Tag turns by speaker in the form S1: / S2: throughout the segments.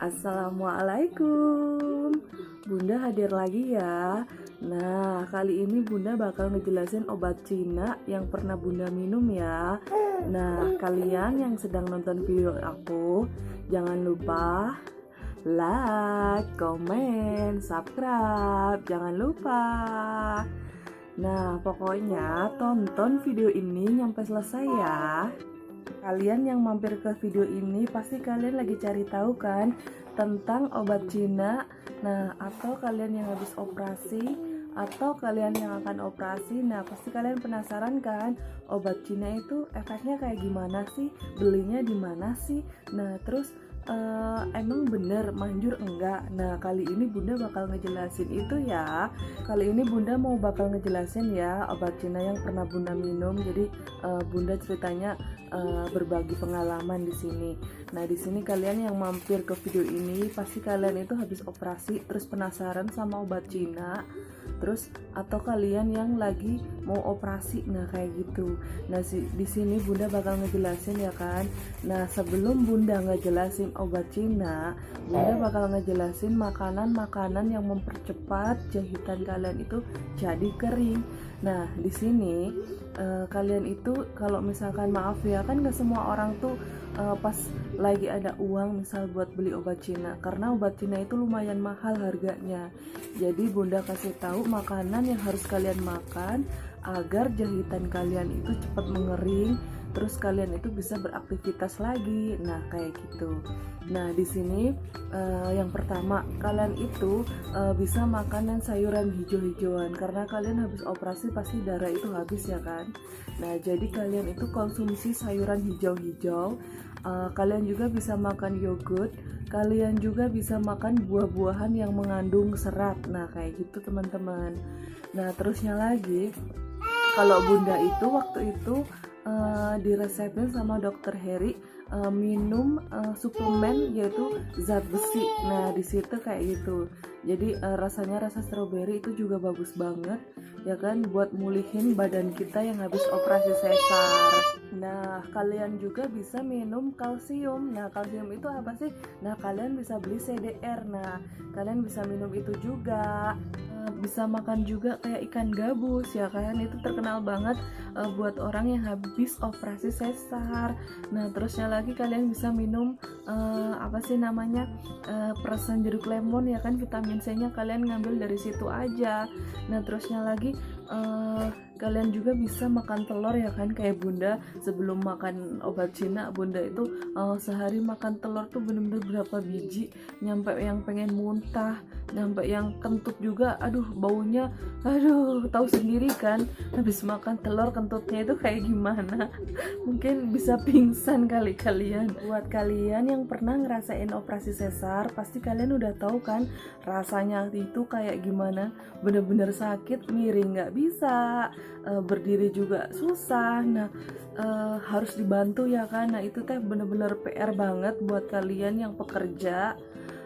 S1: Assalamualaikum. Bunda hadir lagi ya. Nah, kali ini Bunda bakal ngejelasin obat Cina yang pernah Bunda minum ya. Nah, kalian yang sedang nonton video aku, jangan lupa like, komen, subscribe. Jangan lupa. Nah, pokoknya tonton video ini sampai selesai ya. Kalian yang mampir ke video ini pasti kalian lagi cari tahu kan tentang obat Cina. Nah, atau kalian yang habis operasi atau kalian yang akan operasi. Nah, pasti kalian penasaran kan obat Cina itu efeknya kayak gimana sih? Belinya di mana sih? Nah, terus emang bener manjur enggak? Nah, kali ini Bunda bakal ngejelasin itu ya. Kali ini Bunda mau bakal ngejelasin ya obat Cina yang pernah Bunda minum. Jadi Bunda ceritanya berbagi pengalaman di sini. Nah, di sini kalian yang mampir ke video ini pasti kalian itu habis operasi terus penasaran sama obat Cina. Terus atau kalian yang lagi mau operasi, nah kayak gitu. Nah, di sini Bunda bakal ngejelasin ya kan. Nah, sebelum Bunda ngejelasin obat Cina, Bunda bakal ngejelasin makanan-makanan yang mempercepat jahitan kalian itu jadi kering. Nah, di sini kalian itu kalau misalkan maaf ya kan gak semua orang tuh pas lagi ada uang misal buat beli obat Cina, karena obat Cina itu lumayan mahal harganya. Jadi Bunda kasih tahu makanan yang harus kalian makan agar jahitan kalian itu cepat mengering, terus kalian itu bisa beraktivitas lagi. Nah, kayak gitu. Nah, di sini yang pertama kalian itu bisa makanan sayuran hijau-hijauan, karena kalian habis operasi pasti darah itu habis ya kan. Nah, jadi kalian itu konsumsi sayuran hijau-hijau. Kalian juga bisa makan yogurt, kalian juga bisa makan buah-buahan yang mengandung serat. Nah, kayak gitu teman-teman. Nah, terusnya lagi, kalau Bunda itu waktu itu diresepin sama dokter Heri minum suplemen yaitu zat besi. Nah, di situ kayak gitu. Jadi rasanya rasa stroberi itu juga bagus banget ya kan buat mulihin badan kita yang habis operasi sesar. Nah, kalian juga bisa minum kalsium. Nah, kalsium itu apa sih? Nah, kalian bisa beli CDR. Nah, kalian bisa minum itu juga. Bisa makan juga kayak ikan gabus ya kan, itu terkenal banget buat orang yang habis operasi sesar. Nah, terusnya lagi kalian bisa minum apa sih namanya, perasan jeruk lemon ya kan, vitamin C nya kalian ngambil dari situ aja. Nah, terusnya lagi kalian juga bisa makan telur ya kan, kayak Bunda sebelum makan obat Cina Bunda itu sehari makan telur tuh bener-bener berapa biji, nyampe yang pengen muntah, nyampe yang kentut juga. Aduh, baunya tahu sendiri kan habis makan telur kentutnya itu kayak gimana. Mungkin bisa pingsan kali kalian. Buat kalian yang pernah ngerasain operasi sesar pasti kalian udah tahu kan rasanya itu kayak gimana. Bener-bener sakit, miring nggak bisa, berdiri juga susah. Nah, harus dibantu ya kan. Nah, itu teh bener-bener PR banget buat kalian yang pekerja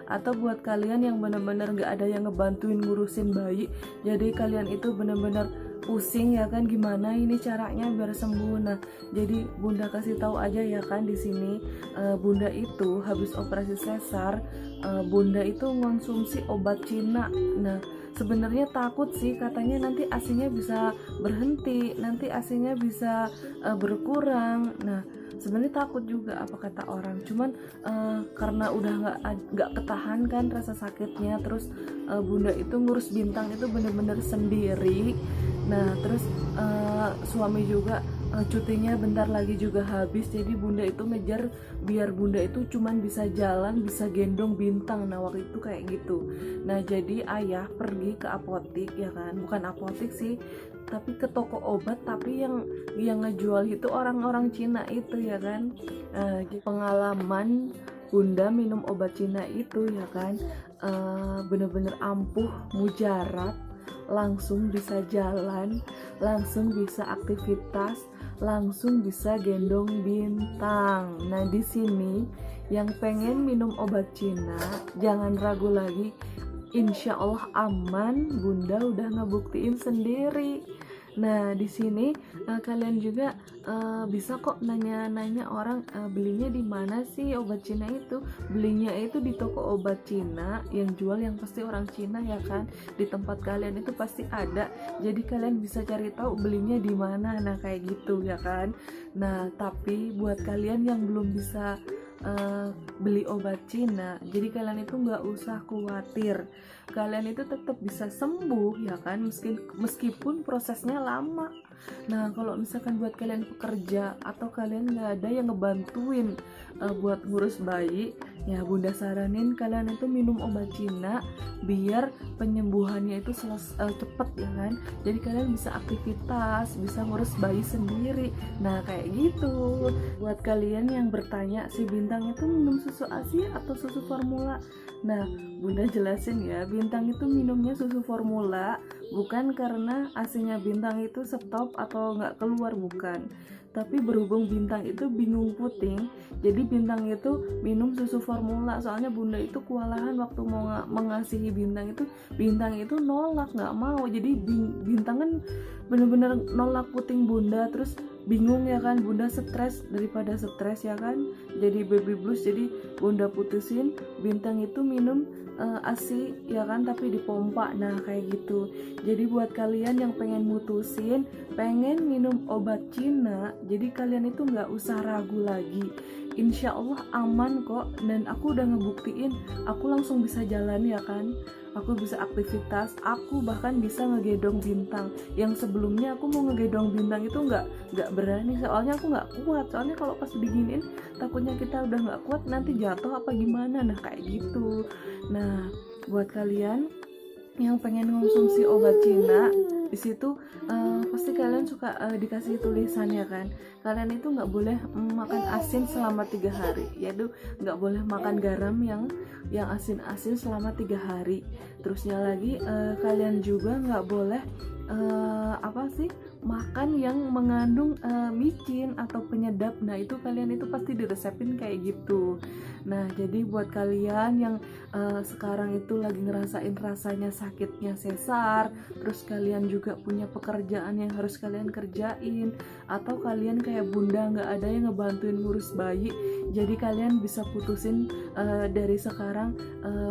S1: atau buat kalian yang bener-bener gak ada yang ngebantuin ngurusin bayi. Jadi kalian itu bener-bener pusing ya kan, gimana ini caranya biar sembuh. Nah, jadi Bunda kasih tahu aja ya kan di sini. Bunda itu habis operasi sesar, Bunda itu mengonsumsi obat Cina. Nah, sebenarnya takut sih, katanya nanti asinya bisa berhenti, nanti asinya bisa berkurang. Nah, sebenarnya takut juga apa kata orang, cuman karena udah nggak ketahan kan rasa sakitnya. Terus Bunda itu ngurus Bintang itu bener-bener sendiri. Nah, terus suami juga cutinya bentar lagi juga habis, jadi Bunda itu ngejar biar Bunda itu cuman bisa jalan, bisa gendong Bintang. Nah, waktu itu kayak gitu. Nah, jadi ayah pergi ke apotik ya kan, bukan apotik sih tapi ke toko obat, tapi yang ngejual itu orang-orang Cina itu ya kan. Pengalaman Bunda minum obat Cina itu ya kan, bener-bener ampuh, mujarab, langsung bisa jalan, langsung bisa aktivitas, langsung bisa gendong Bintang. Nah, di sini yang pengen minum obat Cina jangan ragu lagi, insya Allah aman. Bunda udah ngebuktiin sendiri. Nah, di sini kalian juga bisa kok nanya-nanya orang, belinya di mana sih obat Cina itu? Belinya itu di toko obat Cina yang jual yang pasti orang Cina ya kan. Di tempat kalian itu pasti ada. Jadi kalian bisa cari tahu belinya di mana. Nah, kayak gitu ya kan. Nah, tapi buat kalian yang belum bisa beli obat Cina, jadi kalian itu nggak usah khawatir, kalian itu tetap bisa sembuh ya kan, meskipun prosesnya lama. Nah, kalau misalkan buat kalian pekerja atau kalian nggak ada yang ngebantuin buat ngurus bayi, ya bunda saranin kalian itu minum obat Cina biar penyembuhannya itu cepet ya kan. Jadi kalian bisa aktivitas, bisa ngurus bayi sendiri. Nah, kayak gitu. Buat kalian yang bertanya si Bintang itu minum susu ASI atau susu formula, nah bunda jelasin ya, Bintang itu minumnya susu formula bukan karena ASINya Bintang itu stop atau nggak keluar, bukan. Tapi berhubung Bintang itu bingung puting, jadi Bintang itu minum susu formula. Soalnya bunda itu kewalahan waktu mau mengasihi Bintang itu nolak, nggak mau. Jadi Bintang kan bener-bener nolak puting bunda, terus bingung ya kan, bunda stres, daripada stres ya kan jadi baby blues. Jadi bunda putusin Bintang itu minum ASI ya kan, tapi dipompa. Nah, kayak gitu. Jadi buat kalian yang pengen mutusin, pengen minum obat Cina, jadi kalian itu nggak usah ragu lagi. Insya Allah aman kok, dan aku udah ngebuktiin, aku langsung bisa jalan ya kan, aku bisa aktivitas, aku bahkan bisa ngegedong Bintang. Yang sebelumnya aku mau ngegedong Bintang itu nggak berani, soalnya aku nggak kuat. Soalnya kalau pas diginiin takutnya kita udah nggak kuat nanti jatuh apa gimana. Nah, kayak gitu. Nah, buat kalian yang pengen konsumsi obat Cina, di situ pasti kalian suka dikasih tulisan ya kan, kalian itu nggak boleh makan asin selama 3 hari, yaitu nggak boleh makan garam yang asin-asin selama 3 hari. Terusnya lagi kalian juga nggak boleh makan yang mengandung micin atau penyedap. Nah, itu kalian itu pasti diresepin kayak gitu. Nah, jadi buat kalian yang sekarang itu lagi ngerasain rasanya sakitnya sesar, terus kalian juga punya pekerjaan yang harus kalian kerjain, atau kalian kayak bunda nggak ada yang ngebantuin ngurus bayi, jadi kalian bisa putusin dari sekarang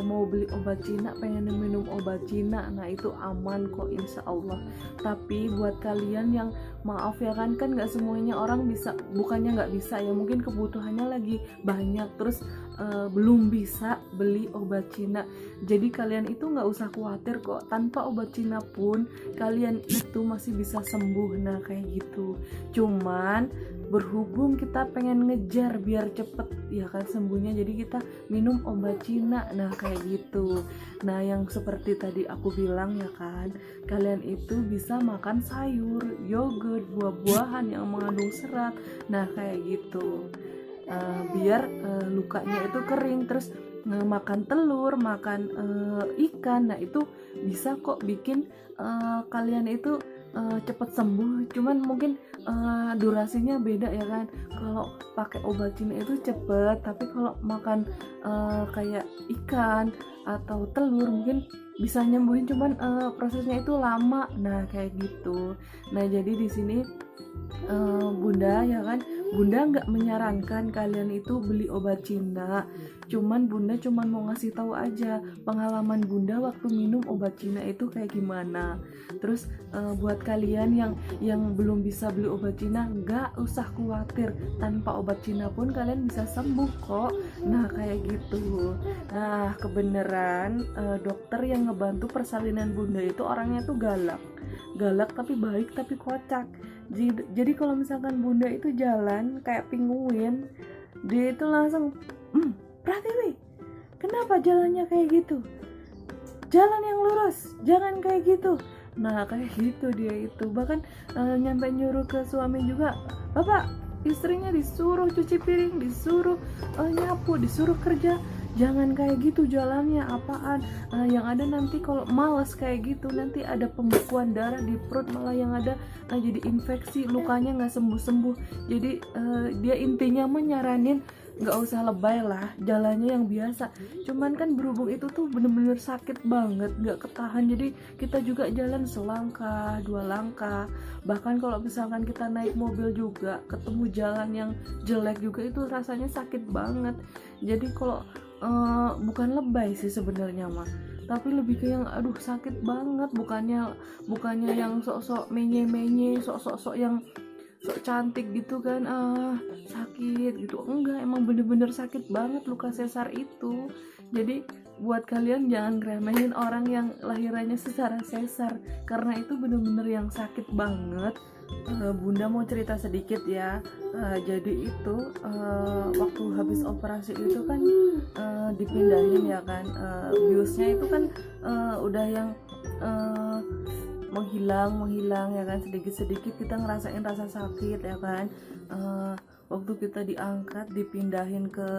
S1: mau beli obat Cina, pengen minum obat Cina. Nah, itu aman kok insya Allah. Tapi buat kalian yang maaf ya kan nggak semuanya orang bisa, bukannya nggak bisa ya, mungkin kebutuhannya lagi banyak, terus belum bisa beli obat Cina. Jadi kalian itu nggak usah khawatir kok, tanpa obat Cina pun kalian itu masih bisa sembuh. Nah, kayak gitu. Cuman berhubung kita pengen ngejar biar cepet ya kan sembuhnya, jadi kita minum obat Cina. Nah, kayak gitu. Nah, yang seperti tadi aku bilang ya kan, kalian itu bisa makan sayur, yogurt, buah-buahan yang mengandung serat. Nah, kayak gitu. Biar lukanya itu kering. Terus makan telur, makan ikan. Nah, itu bisa kok bikin kalian itu cepet sembuh. Cuman mungkin durasinya beda ya kan, kalau pakai obat Cina itu cepet, tapi kalau makan kayak ikan atau telur mungkin bisa nyembuhin, cuman prosesnya itu lama. Nah, kayak gitu. Nah, jadi di sini bunda ya kan, bunda nggak menyarankan kalian itu beli obat Cina, cuman bunda cuman mau ngasih tahu aja pengalaman bunda waktu minum obat Cina itu kayak gimana. Terus buat kalian yang belum bisa beli obat Cina, nggak usah khawatir, tanpa obat Cina pun kalian bisa sembuh kok. Nah, kayak gitu. Nah, kebenaran dokter yang ngebantu persalinan bunda itu orangnya tuh galak tapi baik tapi kocak. Jadi kalau misalkan bunda itu jalan kayak pinguin, dia itu langsung Pratiwi, kenapa jalannya kayak gitu, jalan yang lurus, jangan kayak gitu. Nah, kayak gitu dia itu. Bahkan nyampe nyuruh ke suami juga, bapak istrinya disuruh cuci piring, disuruh nyapu, disuruh kerja, jangan kayak gitu jalannya, apaan yang ada nanti kalau malas kayak gitu nanti ada pembekuan darah di perut, malah yang ada jadi infeksi, lukanya nggak sembuh-sembuh. Jadi dia intinya menyaranin nggak usah lebay lah, jalannya yang biasa. Cuman kan berhubung itu tuh bener-bener sakit banget, nggak ketahan, jadi kita juga jalan selangkah, 2 langkah. Bahkan kalau misalkan kita naik mobil juga ketemu jalan yang jelek juga itu rasanya sakit banget. Jadi kalau bukan lebay sih sebenarnya mah, tapi lebih ke yang aduh sakit banget, bukannya yang sok-sok menye-menye, sok-sok yang sok cantik gitu kan, sakit gitu, enggak, emang bener-bener sakit banget luka sesar itu. Jadi buat kalian jangan remehin orang yang lahirannya secara sesar, karena itu bener-bener yang sakit banget. Bunda mau cerita sedikit ya. Jadi itu waktu habis operasi itu kan dipindahin ya kan, biusnya itu kan udah yang menghilang ya kan, sedikit-sedikit kita ngerasain rasa sakit ya kan. Waktu kita diangkat dipindahin ke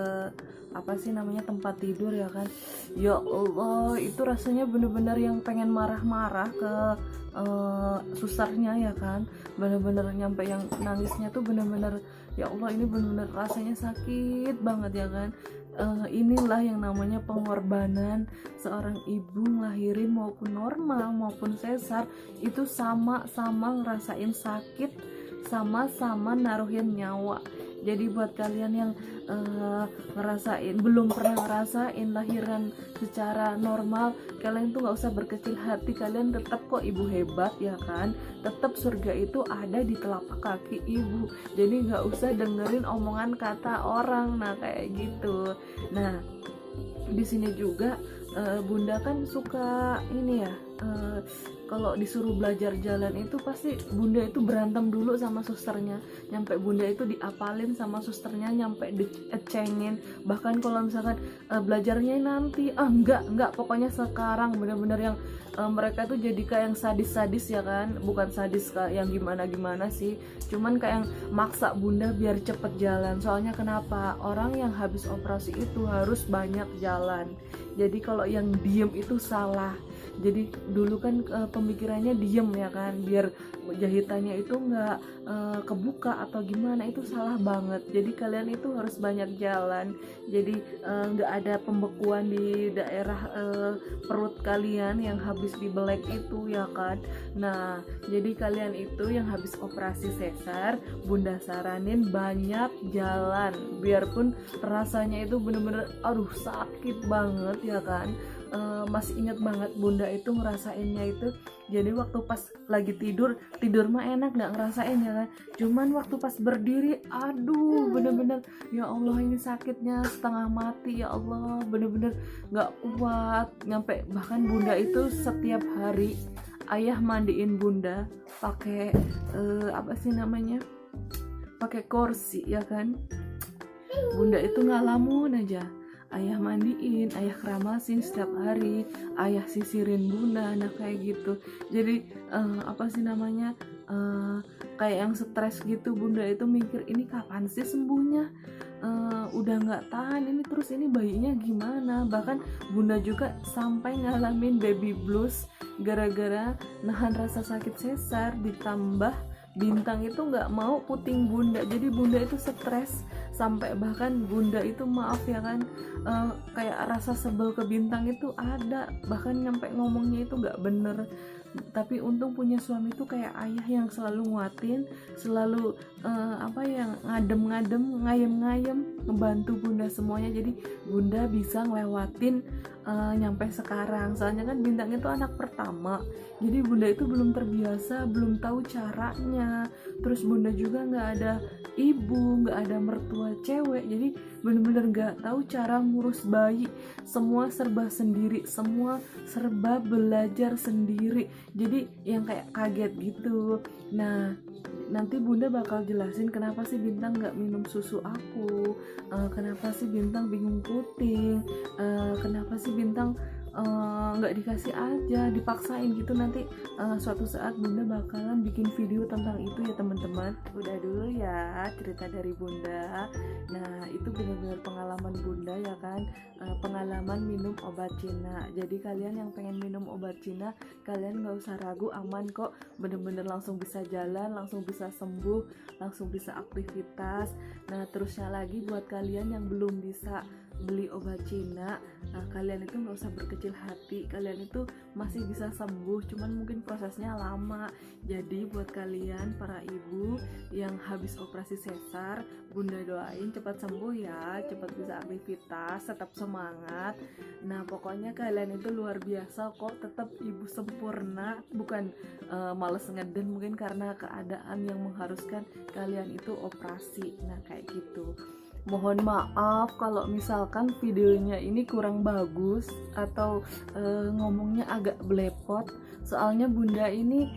S1: apa sih namanya, tempat tidur ya kan, ya Allah itu rasanya bener-bener yang pengen marah-marah ke susternya ya kan, bener-bener nyampe yang nangisnya tuh bener-bener ya Allah ini bener-bener rasanya sakit banget ya kan. Inilah yang namanya pengorbanan seorang ibu ngelahirin, maupun normal maupun sesar, itu sama-sama ngerasain sakit, sama-sama naruhin nyawa. Jadi buat kalian yang belum pernah ngerasain lahiran secara normal, kalian tuh nggak usah berkecil hati, kalian tetap kok ibu hebat ya kan, tetap surga itu ada di telapak kaki ibu. Jadi nggak usah dengerin omongan kata orang, nah kayak gitu. Nah di sini juga bunda kan suka ini ya, kalau disuruh belajar jalan itu pasti bunda itu berantem dulu sama susternya, nyampe bunda itu diapalin sama susternya, nyampe dicengin. Bahkan kalau misalkan belajarnya nanti, enggak pokoknya sekarang, bener-bener yang mereka tuh jadi kayak yang sadis-sadis ya kan, bukan sadis kayak yang gimana-gimana sih, cuman kayak yang maksa bunda biar cepet jalan. Soalnya kenapa, orang yang habis operasi itu harus banyak jalan, jadi kalau yang diem itu salah. Jadi dulu kan pemikirannya diem ya kan, biar jahitannya itu nggak kebuka atau gimana, itu salah banget. Jadi kalian itu harus banyak jalan, jadi nggak ada pembekuan di daerah perut kalian yang habis dibelek itu ya kan. Nah jadi kalian itu yang habis operasi sesar, bunda saranin banyak jalan, biarpun rasanya itu bener-bener aduh sakit banget ya kan. Masih ingat banget bunda itu ngerasainnya itu. Jadi waktu pas lagi tidur mah enak, nggak ngerasain ya kan, cuman waktu pas berdiri aduh bener-bener ya Allah ini sakitnya setengah mati ya Allah, bener-bener nggak kuat. Nyampe bahkan bunda itu setiap hari ayah mandiin bunda pakai apa sih namanya, pakai kursi ya kan. Bunda itu ngalamun aja, ayah mandiin, ayah keramasin setiap hari, ayah sisirin bunda, nah kayak gitu. Jadi apa sih namanya, kayak yang stres gitu. Bunda itu mikir ini kapan sih sembuhnya, udah nggak tahan ini terus, ini bayinya gimana. Bahkan bunda juga sampai ngalamin baby blues gara-gara nahan rasa sakit sesar, ditambah Bintang itu nggak mau puting bunda, jadi bunda itu stres sampai bahkan bunda itu maaf ya kan, kayak rasa sebel ke Bintang itu ada, bahkan nyampe ngomongnya itu nggak bener. Tapi untung punya suami itu kayak ayah yang selalu nguatin, selalu apa yang ngadem-ngadem, ngayem-ngayem, ngebantu bunda semuanya. Jadi bunda bisa ngelewatin nyampe sekarang. Soalnya kan Bintang itu anak pertama, jadi bunda itu belum terbiasa, belum tahu caranya. Terus bunda juga nggak ada ibu, nggak ada mertua cewek, jadi bener-bener nggak tahu cara ngurus bayi. Semua serba sendiri, semua serba belajar sendiri, jadi yang kayak kaget gitu. Nah nanti bunda bakal jelasin kenapa sih Bintang nggak minum susu aku, kenapa sih Bintang bingung puting, kenapa sih Bintang nggak dikasih aja, dipaksain gitu. Nanti suatu saat Bunda bakalan bikin video tentang itu ya teman-teman. Udah dulu ya cerita dari Bunda. Nah itu benar-benar pengalaman Bunda ya kan, pengalaman minum obat Cina. Jadi kalian yang pengen minum obat Cina, kalian nggak usah ragu, aman kok, bener-bener langsung bisa jalan, langsung bisa sembuh, langsung bisa aktivitas. Nah terusnya lagi buat kalian yang belum bisa beli obat Cina, nah kalian itu nggak usah berkecil hati, kalian itu masih bisa sembuh, cuman mungkin prosesnya lama. Jadi buat kalian para ibu yang habis operasi sesar, Bunda doain cepat sembuh ya, cepat bisa aktivitas, tetap semangat. Nah pokoknya kalian itu luar biasa kok, tetap ibu sempurna, bukan males ngeden mungkin karena keadaan yang mengharuskan kalian itu operasi. Nah kayak gitu. Mohon maaf kalau misalkan videonya ini kurang bagus atau ngomongnya agak belepot. Soalnya Bunda ini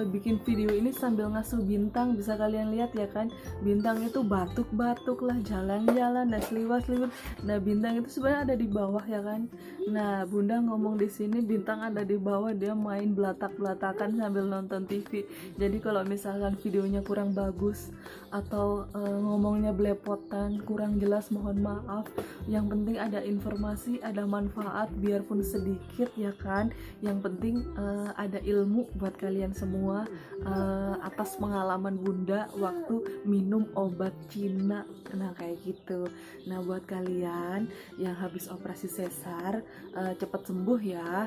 S1: bikin video ini sambil ngasuh Bintang, bisa kalian lihat ya kan. Bintang itu batuk-batuk lah, jalan-jalan dan seliwat-seliwat. Nah Bintang itu sebenarnya ada di bawah ya kan. Nah Bunda ngomong di sini, Bintang ada di bawah, dia main belatak-belatakan sambil nonton TV. Jadi kalau misalkan videonya kurang bagus atau ngomongnya belepotan, kurang jelas, mohon maaf. Yang penting ada informasi, ada manfaat biarpun sedikit ya kan. Yang penting ada ilmu buat kalian semua atas pengalaman Bunda waktu minum obat Cina. Nah kayak gitu. Nah buat kalian yang habis operasi sesar, cepat sembuh ya.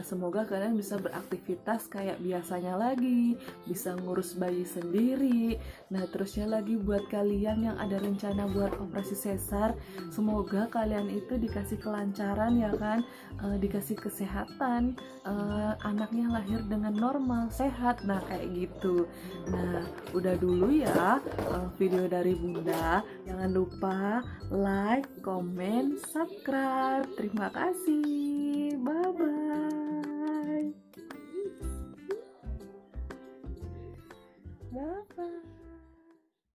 S1: Semoga kalian bisa beraktivitas kayak biasanya lagi, bisa ngurus bayi sendiri. Nah terusnya lagi buat kalian yang ada rencana buat operasi sesar, semoga kalian itu dikasih kelancaran ya kan, dikasih kesehatan, anaknya lahir dengan normal, sehat. Nah kayak gitu. Nah udah dulu ya video dari Bunda. Jangan lupa like, comment, subscribe. Terima kasih, bye bye.